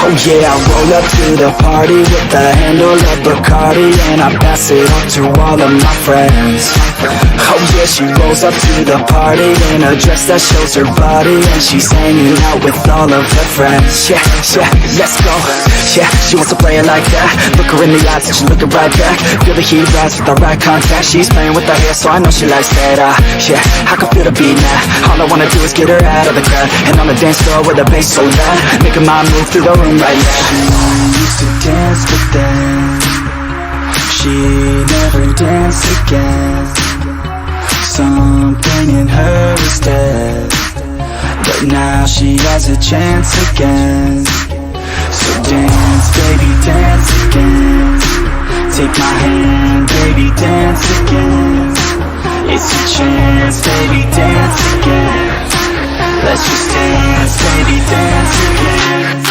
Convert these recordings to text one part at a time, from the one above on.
Oh yeah, I roll up to the party with the handle of Bacardi, and I pass it on to all of my friends. Oh yeah, she rolls up to the party in a dress that shows her body, and she's hanging out with all of her friends. Yeah, yeah, let's go. Yeah, she wants to play it like that. Look her in the eyes and she's looking right back. Feel the heat rise with the right contact. She's playing with her hair, so I know she likes that. Yeah, I can feel the beat now. All I wanna do is get her out of the crowd, and on the dance floor with the bass so loud, making my move through the room right now. She used to dance, but then she never danced again. Something in her was dead, but now she has a chance again. So dance, baby, dance again. Take my hand, baby, dance again. It's your chance, baby, dance again. Let's just dance, baby, dance again.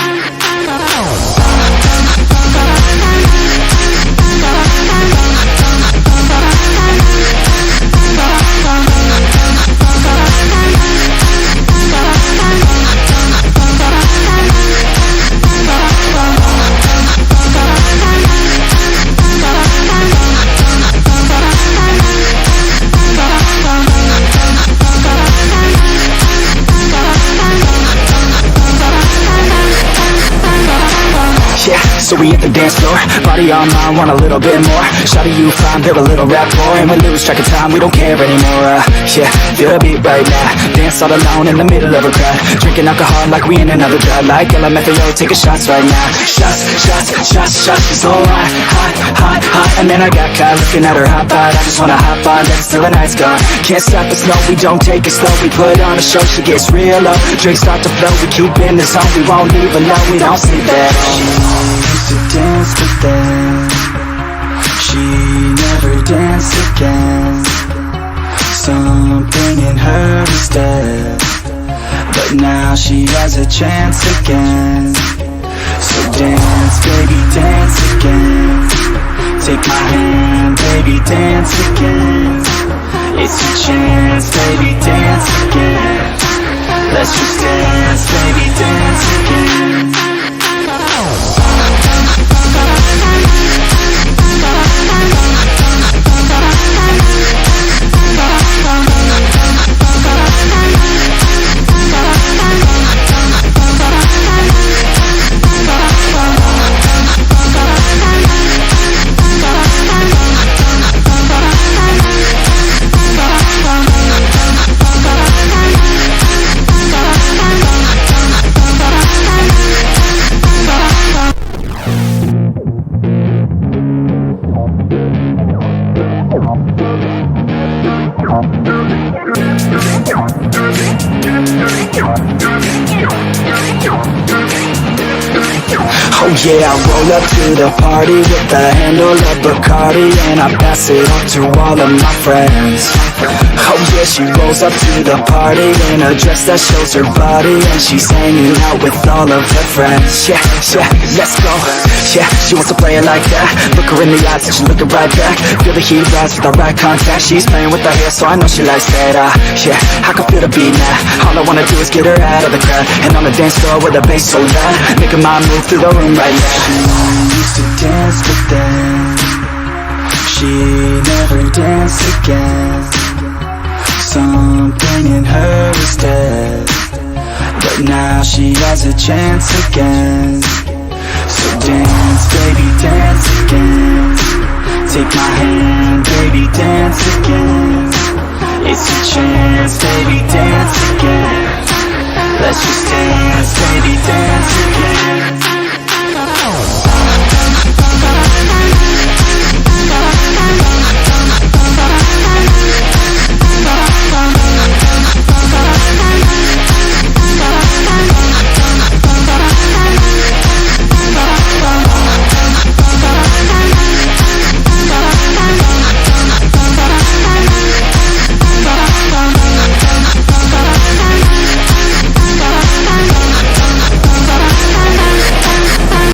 Yeah, so we hit the dance floor, body on mine, want a little bit more. Shawty, you fine, they're a little rap more, and we lose track of time, we don't care anymore. Yeah, feel the beat right now. Dance all alone in the middle of a crowd, drinking alcohol like we in another crowd. Like 𝗟𝗏𝗻𝗀, taking shots right now. Shots, shots, shots, shots. She's so hot, hot, hot, hot. And then I got caught looking at her hot bod. I just wanna hop on, dance till the night's gone. Can't stop us, no, we don't take it slow. We put on a show, she gets real low. Drinks start to flow, we keep in the zone. We won't leave alone, we don't sleep at home. Used to dance, but then she never danced again. Something in her was dead, but now she has a chance again. So dance, baby, dance again. Take my hand, baby, dance again. It's your chance, baby, dance again. Let's just dance, baby, dance again. Oh yeah, I roll up to the party with the handle of Bacardi, and I pass it on to all of my friends. Oh yeah, she rolls up to the party in a dress that shows her body, and she's hanging out with all of her friends. Yeah, yeah, let's go. Yeah, she wants to play it like that. Look her in the eyes and she's looking right back. Feel the heat rise with the right contact. She's playing with her hair, so I know she likes that. Yeah, I can feel the beat now. All I wanna do is get her out of the crowd, and on the dance floor with the bass so loud, making my move through the room right now. She used to dance, but then she never danced again. Something in her was dead, but now she has a chance again. So dance, baby, dance again. Take my hand, baby, dance again. It's your chance, baby, dance again. Let's just dance, baby.